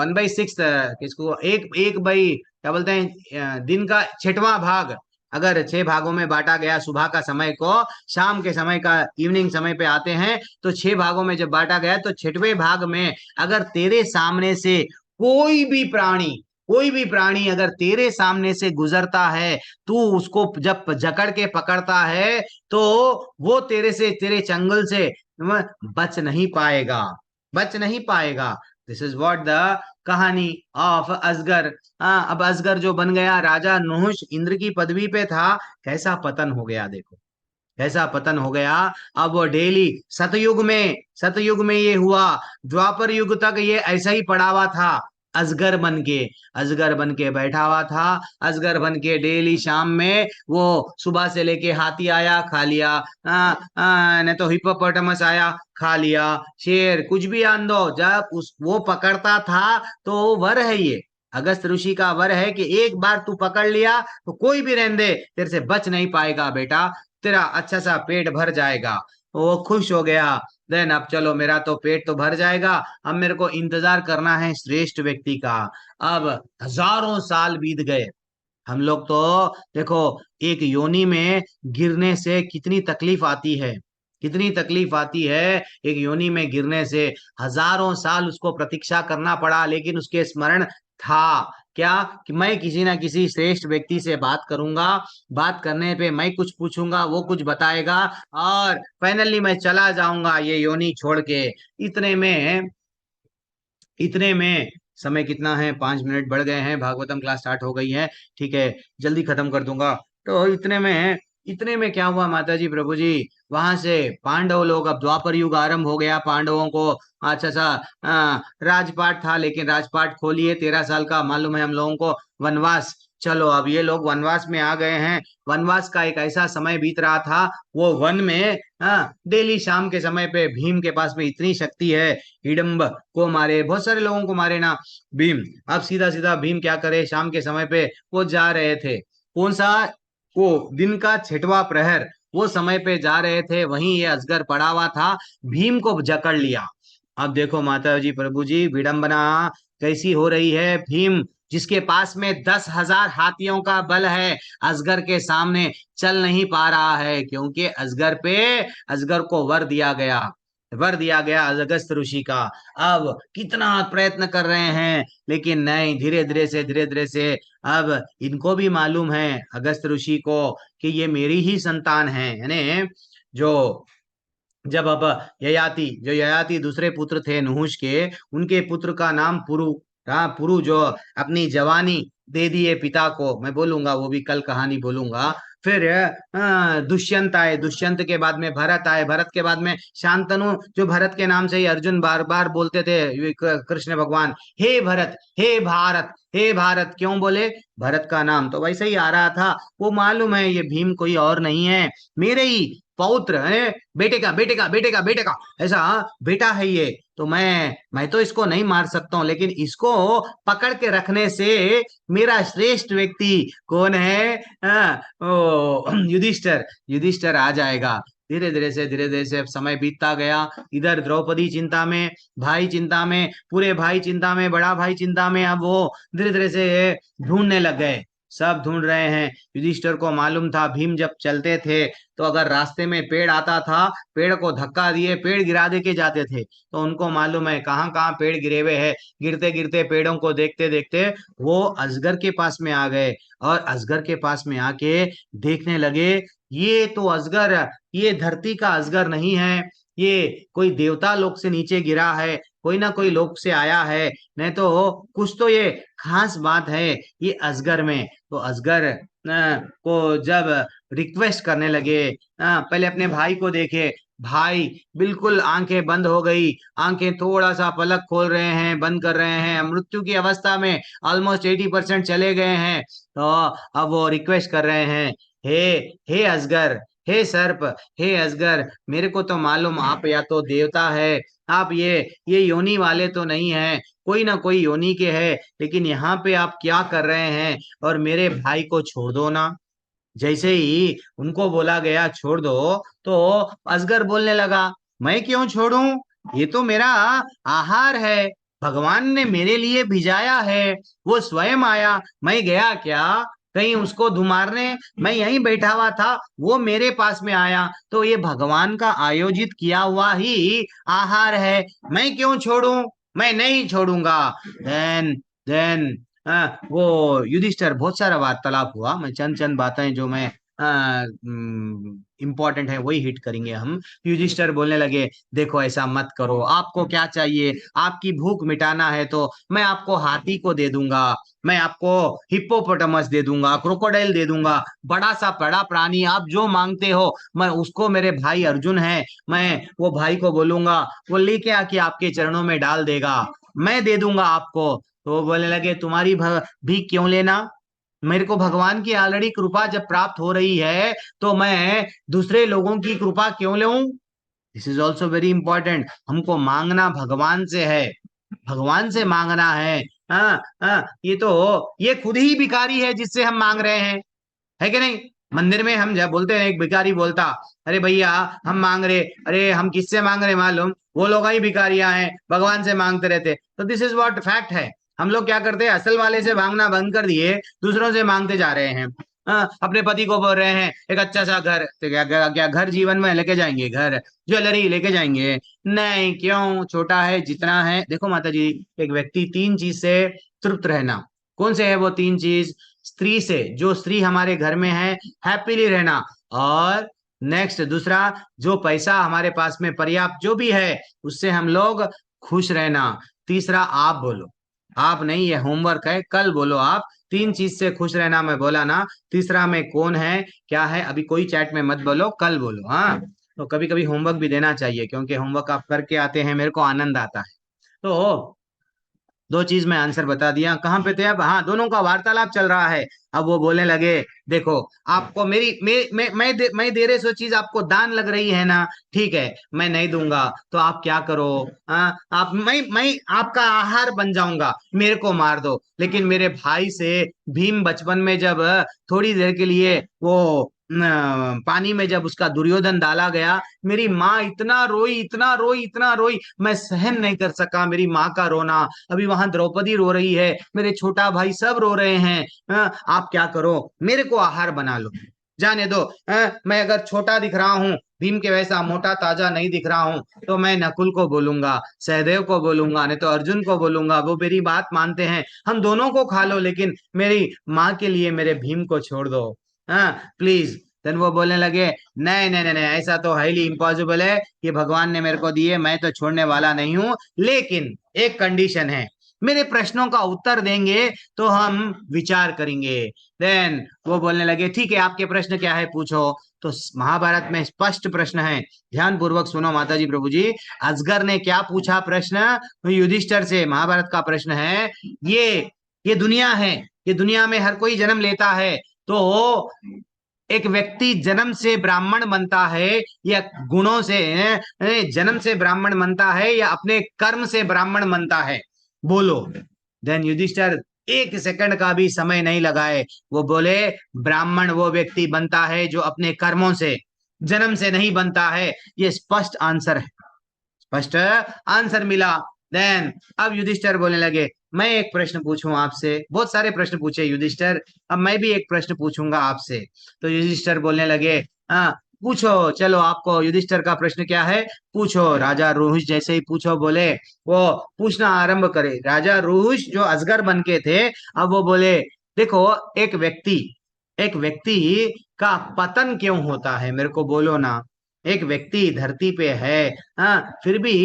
1/6, किसको, एक एक बाई क्या बोलते हैं, दिन का 6वां भाग अगर 6 भागों में बांटा गया, सुबह का समय को शाम के समय का, इवनिंग समय पे आते हैं, तो 6 भागों में जब बांटा गया, तो 6वें भाग में अगर तेरे सामने से कोई भी प्राणी कोई भी प्राणी अगर तेरे सामने से गुजरता है, तू उसको जब जकड़ के पकड़ता है, तो वो तेरे चंगुल से बच नहीं पाएगा, बच नहीं पाएगा। दिस इज व्हाट द कहानी ऑफ असगर। अब असगर जो बन गया, राजा नहुष इंद्र की पदवी पे था, कैसा पतन हो गया देखो, कैसा पतन हो गया। अब वो डेली, सतयुग में ये हुआ, द्वापर युग तक ये ऐसा ही पड़ा हुआ था, अजगर बन के, अजगर बन के बैठा हुआ था। अजगर बन के डेली शाम में वो सुबह से लेके हाथी आया खा लिया, नहीं तो हिप्पोपोटामस आया खा लिया, शेर, कुछ भी आन दो, जब उस वो पकड़ता था, तो वर है ये, अगस्त ऋषि का वर है कि एक बार तू पकड़ लिया तो कोई भी रहने दे, तेरे से बच नहीं पाएगा बेटा, तेरा अच्छा सा पेट भर जाएगा। वो खुश हो गया। देन अब चलो, मेरा तो पेट तो भर जाएगा, अब मेरे को इंतजार करना है श्रेष्ठ व्यक्ति का। अब हजारों साल बीत गए। हम लोग तो देखो, एक योनि में गिरने से कितनी तकलीफ आती है, कितनी तकलीफ आती है, एक योनि में गिरने से। हजारों साल उसको प्रतीक्षा करना पड़ा, लेकिन उसके स्मरण था क्या, कि मैं किसी ना किसी श्रेष्ठ व्यक्ति से बात करूंगा, बात करने पे मैं कुछ पूछूंगा, वो कुछ बताएगा, और फाइनली मैं चला जाऊंगा ये योनि छोड़ के। इतने में इतने में समय कितना है, 5 मिनट बढ़ गए हैं, भागवतम क्लास स्टार्ट हो गई है, ठीक है, जल्दी खत्म कर दूंगा। तो इतने में क्या हुआ माता जी, प्रभु जी, वहां से पांडव लोग, अब द्वापर युग आरंभ हो गया, पांडवों को अच्छा सा राजपाट था, लेकिन राजपाट खोलिए, 13 साल का मालूम है हम लोगों को वनवास। चलो अब ये लोग वनवास में आ गए हैं। वनवास का एक ऐसा समय बीत रहा था, वो वन में, डेली शाम के समय पे भीम के पास में इतनी शक्ति है, हिडम्ब को मारे, बहुत सारे लोगों को मारे ना भीम। अब सीधा सीधा भीम क्या करे, शाम के समय पे वो जा रहे थे, कौन सा, वो दिन का 6वां प्रहर, वो समय पे जा रहे थे, वहीं ये अजगर पड़ा हुआ था, भीम को जकड़ लिया। अब देखो माता जी, प्रभु जी, विडंबना कैसी हो रही है। भीम जिसके पास में 10,000 हाथियों का बल है, अजगर के सामने चल नहीं पा रहा है, क्योंकि अजगर को वर दिया गया अगस्त ऋषि का। अब कितना प्रयत्न कर रहे हैं, लेकिन नहीं, धीरे धीरे से अब इनको भी मालूम है, अगस्त ऋषि को, कि ये मेरी ही संतान है, यानी जो, जब अब ययाति दूसरे पुत्र थे नहुष के, उनके पुत्र का नाम पुरु। हाँ, पुरु जो अपनी जवानी दे दिए पिता को, मैं बोलूंगा, वो भी कल कहानी बोलूंगा। फिर दुष्यंत आए, दुष्यंत के बाद में भरत आए, भरत के बाद में शांतनु, जो भरत के नाम से ही अर्जुन बार बार बोलते थे, कृष्ण भगवान, हे भरत, हे भारत, हे भारत क्यों बोले? भरत का नाम तो वैसे ही आ रहा था। वो मालूम है ये भीम कोई और नहीं है, मेरे ही पौत्र है, बेटे का बेटे का बेटे का बेटे का ऐसा बेटा है ये। तो मैं तो इसको नहीं मार सकता हूँ, लेकिन इसको पकड़ के रखने से मेरा श्रेष्ठ व्यक्ति कौन है? युधिष्ठर, युधिष्ठर आ जाएगा। धीरे धीरे से समय बीतता गया। इधर द्रौपदी चिंता में, भाई चिंता में, पूरे भाई चिंता में, बड़ा भाई चिंता में। अब वो धीरे धीरे से ढूंढने लग गए, सब ढूंढ रहे हैं। युधिष्ठिर को मालूम था भीम जब चलते थे तो अगर रास्ते में पेड़ आता था, पेड़ को धक्का दिए पेड़ गिरा दे के जाते थे। तो उनको मालूम है कहाँ कहाँ पेड़ गिरे हुए हैं। गिरते गिरते पेड़ों को देखते देखते वो अजगर के पास में आ गए, और अजगर के पास में आके देखने लगे, ये तो अजगर, ये धरती का अजगर नहीं है, ये कोई देवता लोक से नीचे गिरा है, कोई ना कोई लोक से आया है, नहीं तो कुछ तो ये खास बात है ये अजगर में। तो अजगर को जब रिक्वेस्ट करने लगे, पहले अपने भाई को देखे, भाई बिल्कुल आंखें बंद हो गई, आंखें थोड़ा सा पलक खोल रहे हैं, बंद कर रहे हैं, मृत्यु की अवस्था में ऑलमोस्ट 80% चले गए हैं। तो अब वो रिक्वेस्ट कर रहे हैं, हे हे असगर, हे सर्प, हे असगर, मेरे को तो मालूम आप या तो देवता है, आप ये योनि वाले तो नहीं है, कोई ना कोई योनि के है, लेकिन यहाँ पे आप क्या कर रहे हैं? और मेरे भाई को छोड़ दो ना। जैसे ही उनको बोला गया छोड़ दो, तो असगर बोलने लगा, मैं क्यों छोड़ूं? ये तो मेरा आहार है, भगवान ने मेरे लिए भिजाया है, वो स्वयं आया, मैं गया क्या कहीं उसको धुमारने? मैं यहीं बैठा हुआ था, वो मेरे पास में आया, तो ये भगवान का आयोजित किया हुआ ही आहार है, मैं क्यों छोड़ूं? मैं नहीं छोड़ूंगा। देन वो युधिष्ठिर, बहुत सारा वार्तालाप हुआ, मैं चंद चंद बातें जो मैं इम्पोर्टेंट है वही हिट करेंगे हम। युधिष्ठिर बोलने लगे, देखो ऐसा मत करो, आपको क्या चाहिए? आपकी भूख मिटाना है तो मैं आपको हाथी को दे दूंगा, मैं आपको हिप्पोपोटामस दे दूंगा, क्रोकोडाइल दे दूंगा, बड़ा सा बड़ा प्राणी आप जो मांगते हो मैं उसको, मेरे भाई अर्जुन है, मैं वो भाई को बोलूंगा, वो लेके आके आपके चरणों में डाल देगा, मैं दे दूंगा आपको। तो वो बोलने लगे, तुम्हारी भीख क्यों लेना? मेरे को भगवान की ऑलरेडी कृपा जब प्राप्त हो रही है, तो मैं दूसरे लोगों की कृपा क्यों लूं? This is also very important. हमको मांगना भगवान से है, भगवान से मांगना है। हाँ, ये खुद ही भिखारी है जिससे हम मांग रहे हैं, है कि नहीं? मंदिर में हम जब बोलते हैं, एक भिखारी बोलता, अरे भैया हम मांग रहे, अरे हम किससे मांग रहे मालूम? वो लोग ही भिखारियां हैं, भगवान से मांगते रहते। तो दिस इज व्हाट फैक्ट है। हम लोग क्या करते हैं, असल वाले से मांगना बंद कर दिए, दूसरों से मांगते जा रहे हैं। अपने पति को बोल रहे हैं एक अच्छा सा घर, तो क्या घर जीवन में लेके जाएंगे? घर ज्वेलरी लेके जाएंगे? नहीं, क्यों? छोटा है जितना है। देखो माता जी, एक व्यक्ति तीन चीज से तृप्त रहना, कौन से है वो तीन चीज? स्त्री से, जो स्त्री हमारे घर में है, हैप्पीली रहना, और नेक्स्ट दूसरा, जो पैसा हमारे पास में पर्याप्त जो भी है उससे हम लोग खुश रहना। तीसरा, आप बोलो, आप नहीं, ये होमवर्क है, कल बोलो आप। तीन चीज से खुश रहना मैं बोला ना, तीसरा में कौन है क्या है, अभी कोई चैट में मत बोलो, कल बोलो। हाँ, तो कभी कभी होमवर्क भी देना चाहिए, क्योंकि होमवर्क आप करके आते हैं, मेरे को आनंद आता है। तो दो चीज में आंसर बता दिया। कहाँ पे थे अब? हाँ, दोनों का वार्तालाप चल रहा है। अब वो बोलने लगे, देखो आपको मेरी मैं दे रहे सो चीज आपको दान लग रही है ना, ठीक है, मैं नहीं दूंगा तो आप क्या करो? आप, मैं आपका आहार बन जाऊंगा, मेरे को मार दो, लेकिन मेरे भाई से भीम बचपन में जब थोड़ी देर के लिए वो पानी में जब उसका दुर्योधन डाला गया, मेरी माँ इतना रोई, इतना रोई, इतना रोई, मैं सहन नहीं कर सका मेरी माँ का रोना। अभी वहां द्रौपदी रो रही है, मेरे छोटा भाई सब रो रहे हैं। आप क्या करो, मेरे को आहार बना लो, जाने दो। मैं अगर छोटा दिख रहा हूँ, भीम के वैसा मोटा ताजा नहीं दिख रहा हूँ, तो मैं नकुल को बोलूंगा, सहदेव को बोलूंगा, नहीं तो अर्जुन को बोलूंगा, वो मेरी बात मानते हैं, हम दोनों को खा लो, लेकिन मेरी माँ के लिए मेरे भीम को छोड़ दो, हाँ प्लीज। देन वो बोलने लगे, नहीं नहीं नहीं नहीं, ऐसा तो हाईली इम्पॉसिबल है, ये भगवान ने मेरे को दिए, मैं तो छोड़ने वाला नहीं हूं, लेकिन एक कंडीशन है, मेरे प्रश्नों का उत्तर देंगे तो हम विचार करेंगे। देन वो बोलने लगे, ठीक है आपके प्रश्न क्या है पूछो। तो महाभारत में स्पष्ट प्रश्न है, ध्यान पूर्वक सुनो माता जी प्रभु जी। असगर ने क्या पूछा प्रश्न युधिष्ठिर से, महाभारत का प्रश्न है, ये ये दुनिया है, ये दुनिया में हर कोई जन्म लेता है, तो एक व्यक्ति जन्म से ब्राह्मण बनता है या गुणों से जन्म से ब्राह्मण बनता है या अपने कर्म से ब्राह्मण बनता है, बोलो। देन युधिष्ठिर एक सेकंड का भी समय नहीं लगाए, वो बोले ब्राह्मण वो व्यक्ति बनता है जो अपने कर्मों से, जन्म से नहीं बनता है। ये स्पष्ट आंसर है, स्पष्ट आंसर मिला। देन अब युधिष्ठिर बोलने लगे, मैं एक प्रश्न पूछूं आपसे, बहुत सारे प्रश्न पूछे युधिष्ठिर, अब मैं भी एक प्रश्न पूछूंगा आपसे। तो युधिष्ठिर बोलने लगे, हाँ पूछो, चलो आपको युधिष्ठिर का प्रश्न क्या है पूछो। राजा रोहिष जैसे ही पूछो बोले, वो पूछना आरंभ करे। राजा रोहिष जो अजगर बन के थे, अब वो बोले, देखो एक व्यक्ति का पतन क्यों होता है, मेरे को बोलो ना। एक व्यक्ति धरती पे है, फिर भी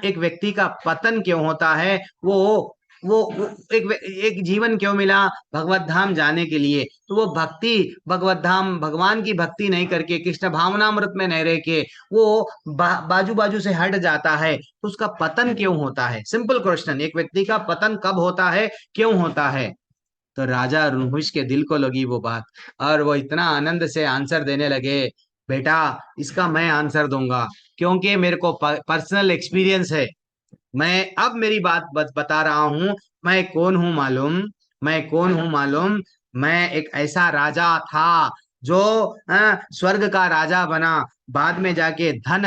एक व्यक्ति का पतन क्यों होता है, वो एक जीवन क्यों मिला भगवत धाम जाने के लिए, तो वो भक्ति भगवत धाम भगवान की भक्ति नहीं करके कृष्ण भावनामृत में नहीं रह के वो बाजू बाजू से हट जाता है, तो उसका पतन क्यों होता है। सिंपल क्वेश्चन, एक व्यक्ति का पतन कब होता है, क्यों होता है। तो राजा नुहुष के दिल को लगी वो बात, और वो इतना आनंद से आंसर देने लगे, बेटा इसका मैं आंसर दूंगा, क्योंकि मेरे को पर्सनल एक्सपीरियंस है। मैं अब मेरी बात बता रहा हूं, मैं कौन हूं मालूम, मैं कौन हूं मालूम। मैं एक ऐसा राजा था जो स्वर्ग का राजा बना, बाद में जाके धन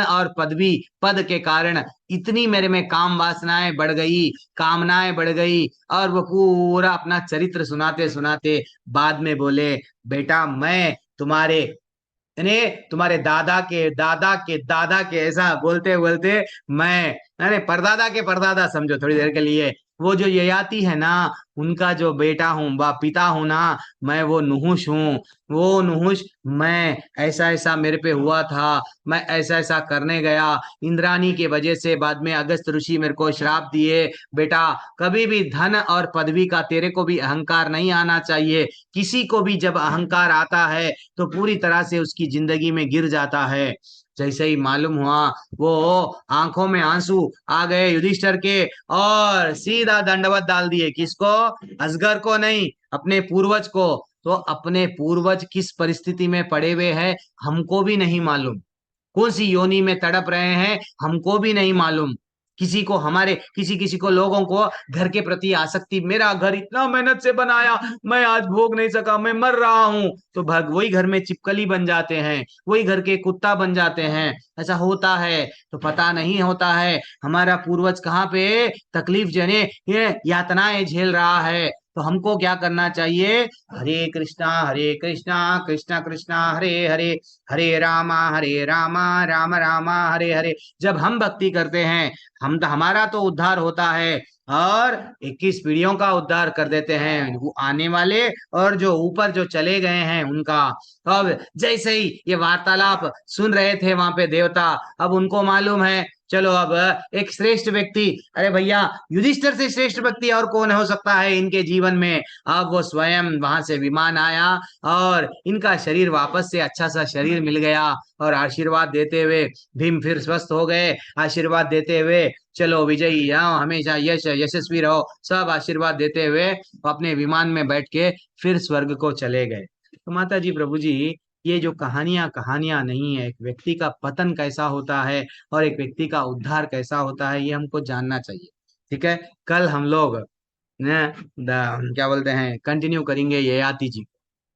और पदवी, पद के कारण इतनी मेरे में काम वासनाएं बढ़ गई, कामनाएं बढ़ गई, और वो पूरा अपना चरित्र सुनाते सुनाते बाद में बोले, बेटा मैं तुम्हारे तुम्हारे दादा के ऐसा बोलते बोलते, मैं अरे परदादा के परदादा समझो थोड़ी देर के लिए, वो जो ययाति है ना, उनका जो बेटा हूँ बा पिता हूं ना, मैं वो नुहुष हूँ। वो नुहुष, मैं ऐसा ऐसा मेरे पे हुआ था, मैं ऐसा ऐसा करने गया, इंद्राणी के वजह से बाद में अगस्त ऋषि मेरे को श्राप दिए। बेटा कभी भी धन और पदवी का तेरे को भी अहंकार नहीं आना चाहिए। किसी को भी जब अहंकार आता है तो पूरी तरह से उसकी जिंदगी में गिर जाता है। जैसे ही मालूम हुआ, वो आंखों में आंसू आ गए युधिष्ठिर के, और सीधा दंडवत डाल दिए, किसको, असगर को नहीं, अपने पूर्वज को। तो अपने पूर्वज किस परिस्थिति में पड़े हुए हैं हमको भी नहीं मालूम, कौन सी योनि में तड़प रहे हैं हमको भी नहीं मालूम। किसी को हमारे किसी किसी को लोगों को घर के प्रति आसक्ति, मेरा घर इतना मेहनत से बनाया, मैं आज भोग नहीं सका, मैं मर रहा हूं, तो वही घर में चिपकली बन जाते हैं, वही घर के कुत्ता बन जाते हैं। ऐसा होता है, तो पता नहीं होता है हमारा पूर्वज कहाँ पे तकलीफ जने ये यातनाएं झेल रहा है। तो हमको क्या करना चाहिए, हरे कृष्णा कृष्णा कृष्णा हरे हरे, हरे रामा राम रामा हरे हरे। जब हम भक्ति करते हैं, हम तो हमारा तो उद्धार होता है, और 21 पीढ़ियों का उद्धार कर देते हैं, वो आने वाले और जो ऊपर जो चले गए हैं उनका। तो अब जैसे ही ये वार्तालाप सुन रहे थे वहां पे देवता, अब उनको मालूम है, चलो अब एक श्रेष्ठ व्यक्ति, अरे भैया युधिष्ठिर से श्रेष्ठ व्यक्ति और कौन हो सकता है इनके जीवन में। अब वो स्वयं वहां से विमान आया, और इनका शरीर वापस से अच्छा सा शरीर मिल गया, और आशीर्वाद देते हुए भीम फिर स्वस्थ हो गए, आशीर्वाद देते हुए, चलो विजयी जाओ, हमेशा यश यशस्वी रहो, सब आशीर्वाद देते हुए वो अपने विमान में बैठ के फिर स्वर्ग को चले गए। तो माता जी प्रभु जी, ये जो कहानियां कहानियां नहीं है, एक व्यक्ति का पतन कैसा होता है और एक व्यक्ति का उद्धार कैसा होता है, ये हमको जानना चाहिए। ठीक है, कल हम लोग न, क्या बोलते हैं, कंटिन्यू करेंगे ययाति जी,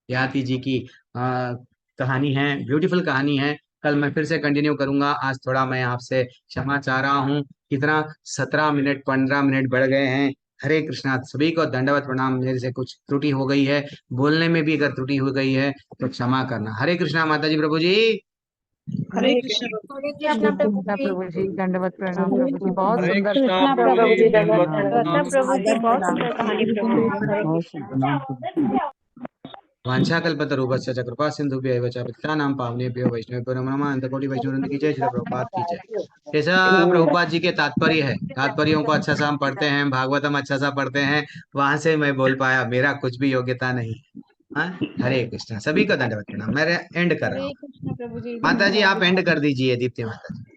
ययाति जी की कहानी है, ब्यूटीफुल कहानी है। कल मैं फिर से कंटिन्यू करूंगा, आज थोड़ा मैं आपसे क्षमा चाह रहा हूँ। कितना 17 मिनट 15 मिनट बढ़ गए हैं। हरे कृष्णा, सभी को दंडवत प्रणाम, मेरे से कुछ त्रुटि हो गई है, बोलने में भी अगर त्रुटि हो गई है तो क्षमा करना। हरे कृष्णा माता जी प्रभु जी। हरे कृष्ण हरे हरे कृष्णा प्रभु कृष्णा जी। प्रभु जी, दंडवत प्रणाम हरे प्रभु जी, बहुत हरे सुंदर कृष्णा कृष्णा प्रभु प्रभु जी, जी, दंडवत दंडवत प्रणाम। प्रभु जी, बहुत सुंदर कहानी प्रभु जी। हरे बहुत कृष्णा। सुंदर। वांछाकल्पतरुभ्यश्च कृपा सिंधुभ्यैव च पतितानां पावनेभ्यो वैष्णवेभ्यो नमो नमः। अंतकोटि वैष्णव की जय, श्री प्रभुपाद की जय। ऐसा प्रभुपाद जी के तात्पर्य है, तात्पर्यों को अच्छा सा हम पढ़ते हैं, भागवतम अच्छा सा पढ़ते हैं, वहां से मैं बोल पाया, मेरा कुछ भी योग्यता नहीं। हाँ, हरे कृष्णा, सभी को दंडवत प्रणाम। मैं एंड कर रहा हरे हूँ। कृष्ण प्रभु जी, माता जी धन्यवाद। आप एंड कर दीजिए, दीप्ति माता जी।